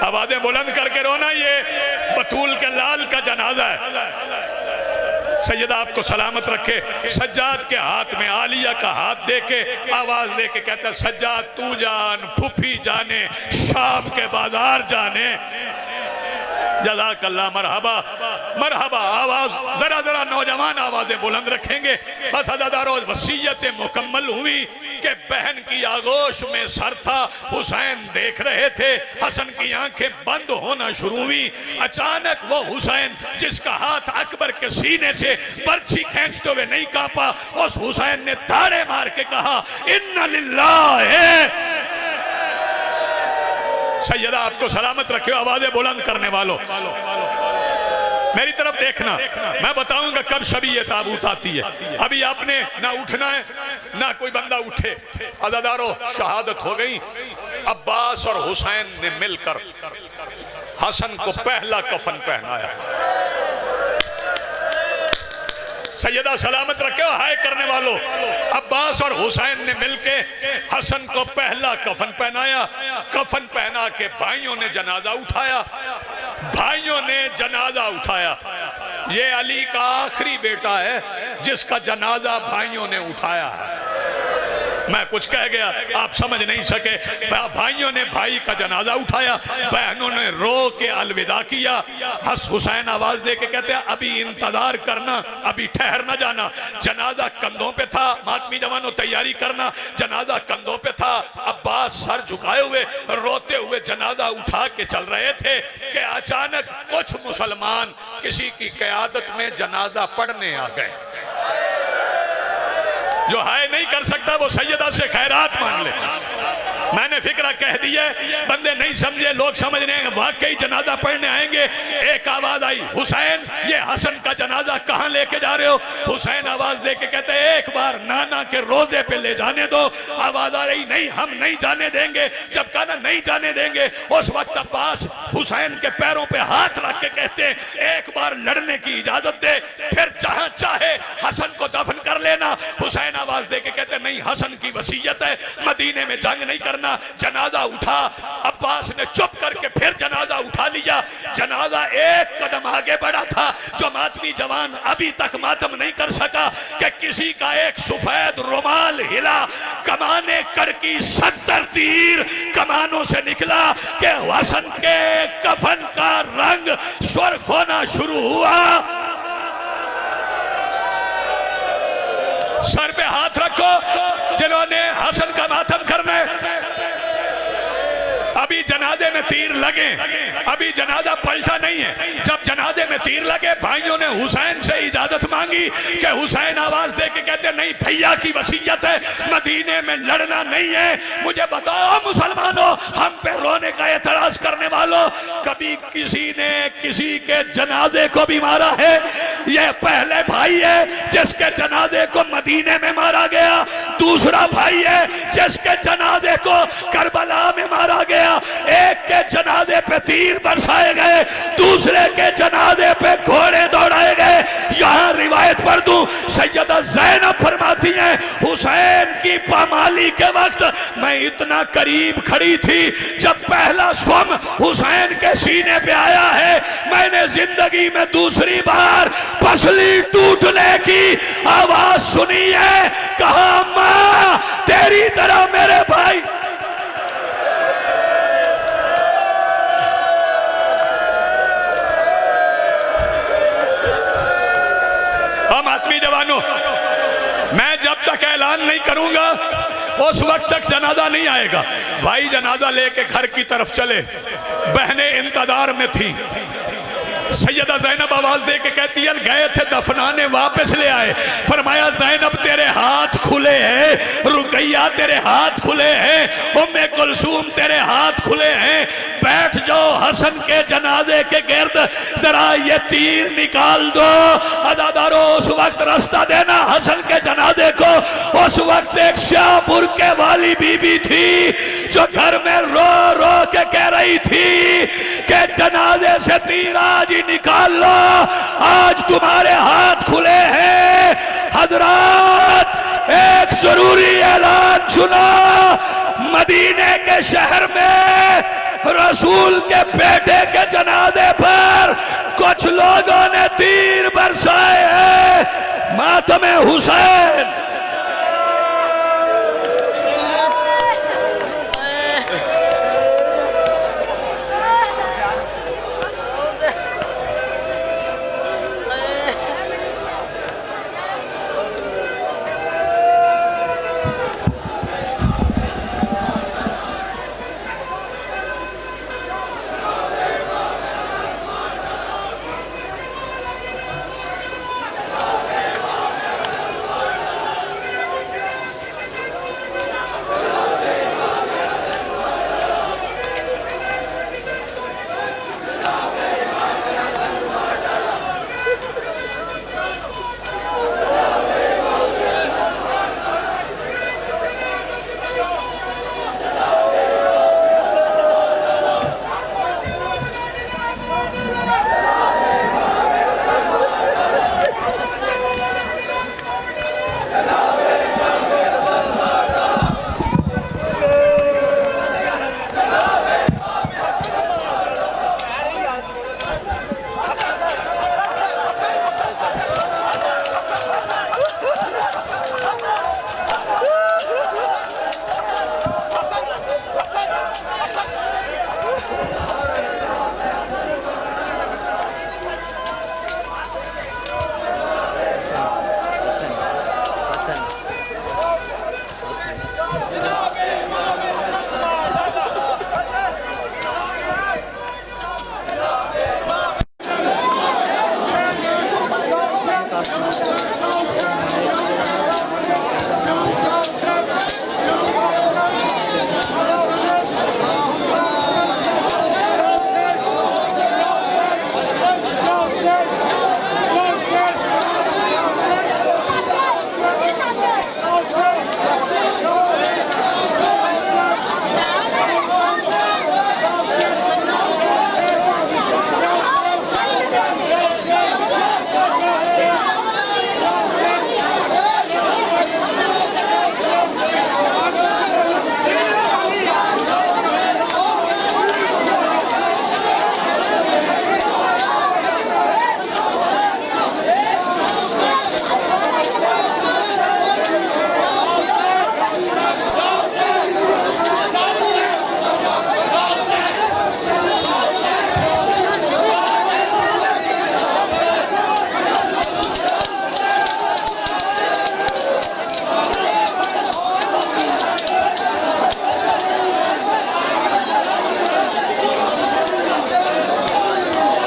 आवाजें बुलंद करके रोना, ये बतूल के लाल का जनाजा है। सैयदा आपको सलामत रखे। सज्जाद के हाथ में आलिया का हाथ दे के आवाज दे के कहता है सज्जाद तू जान, फुफी जाने, शाम के बाजार जाने। जज़ाकल्लाह, मरहबा मरहबा। आवाज जरा जरा नौजवान आवाजें बुलंद रखेंगे। बस अदादारों वसीयतें मुकम्मल हुई कि बहन की आगोश में सर था, हुसैन देख रहे थे, हसन की आंखें बंद होना शुरू हुई। अचानक वो हुसैन जिसका हाथ अकबर के सीने से बर्छी खींचते हुए नहीं कांपा, उस हुसैन ने ताड़े मार के कहा इन्ना लिल्लाह। सैयदा आपको सलामत रखे। आवाजें बुलंद करने वालों मेरी तरफ देखना, मैं बताऊंगा कब शबी ये ताबूत आती है। अभी आपने ना उठना है ना कोई बंदा उठे। अज़ादारों शहादत हो गई। अब्बास और हुसैन ने मिलकर हसन को पहला कफन पहनाया। सैयदा सलामत रखे। हाय करने वालों, अब्बास और हुसैन ने मिलके हसन को पहला कफन पहनाया। कफन पहना के भाइयों ने जनाजा उठाया, भाइयों ने जनाजा उठाया। ये अली का आखिरी बेटा है जिसका जनाजा भाइयों ने उठाया है। मैं कुछ कह गया आप समझ नहीं सके। भाइयों ने भाई का जनाजा उठाया, बहनों ने रो के अलविदा किया। हुसैन आवाज दे के कहते हैं अभी इंतजार करना, अभी ठहर न जाना। जनाजा कंधों पे था, मातमी जवानों तैयारी करना। जनाजा कंधों पे था। अब्बास सर झुकाए हुए रोते हुए जनाजा उठा के चल रहे थे कि अचानक कुछ मुसलमान किसी की क़यादत में जनाजा पढ़ने आ गए। जो हाय नहीं कर सकता वो सैयदा से खैरात मांग ले। मैंने फिक्रा कह दी है, बंदे नहीं समझे, लोग समझ रहे हैं वाकई जनाजा पढ़ने आएंगे। एक आवाज आई, हुसैन ये हसन का जनाजा कहाँ लेके जा रहे हो? हुसैन आवाज दे के कहते एक बार नाना के रोजे पे ले जाने दो। आवाज आ रही, नहीं हम नहीं जाने देंगे। जब कहा ना नहीं जाने देंगे, उस वक्त अब्बास हुसैन के पैरों पे हाथ रख के कहते एक बार लड़ने की इजाजत दे, फिर जहां चाहे हसन को दफन कर लेना। हुसैन आवाज दे के कहते नहीं, हसन की वसीयत है, मदीने में जंग नहीं करना। जनाजा उठा, अब्बास ने चुप करके फिर जनाजा उठा लिया। जनाजा एक कदम आगे बढ़ा था। जो मातमी जवान अभी तक मातम नहीं कर सका कि किसी का एक सफेद रुमाल हिला, कमाने कड़की 70 तीर कमानों से निकला कि हसन के कफन का रंग सुर्ख होना शुरू हुआ। सर पे हाथ रखो जिन्होंने हसन का मातम करना है। अभी जनाजे में तीर लगे, अभी जनाजा पलटा नहीं है। जब जनाजे में तीर लगे, भाइयों ने हुसैन से इजाजत मांगी कि हुसैन आवाज दे के कहते नहीं भैया की वसीयत है, मदीने में लड़ना नहीं है। मुझे बताओ मुसलमानों, हम पे रोने का एतराज करने वालों, कभी किसी ने किसी के जनाजे को भी मारा है? ये पहले भाई है जिसके जनाजे को मदीने में मारा गया, दूसरा भाई है जिसके जनाजे को करबला में मारा गया। एक के जनाजे पे तीर बरसाए गए, दूसरे के जनाजे पे घोड़े दौड़ाए गए। यहां रिवायत पढ़ दूं, सैयदा ज़ैनब फरमाती हैं हुसैन की पामाली के वक्त मैं इतना करीब खड़ी थी, जब पहला स्वम हुसैन के सीने पे आया है, मैंने जिंदगी में दूसरी बार पसली टूटने की आवाज सुनी है। कहा मां तेरी तरह मेरे भाई। हम आदमी जवानों, मैं जब तक ऐलान नहीं करूंगा उस वक्त तक जनाजा नहीं आएगा। भाई जनाजा लेके घर की तरफ चले, बहनें इंतजार में थी। सैयदा ज़ैनब आवाज दे के कहती है गए थे दफनाने, वापस ले आए। फरमाया ज़ैनब तेरे हाथ खुले हैं, रुकैया तेरे हाथ खुले हैं, उम्मे कुलसूम तेरे हाथ खुले हैं, बैठ जाओ हसन के जनाजे के गिर्द, जरा ये तीर निकाल दो। अदादारो उस वक्त रास्ता देना हसन के जनाजे को। उस वक्त एक शाहपुर के वाली बीबी थी जो घर में रो रो के कह रही थी कि जनाजे से तीर आज ही निकाल लो, आज तुम्हारे हाथ खुले हैं। हजरात एक जरूरी ऐलान सुनो, मदीने के शहर में रसूल के बेटे के जनाजे पर कुछ लोगों ने तीर बरसाए हैं। मातम हुसैन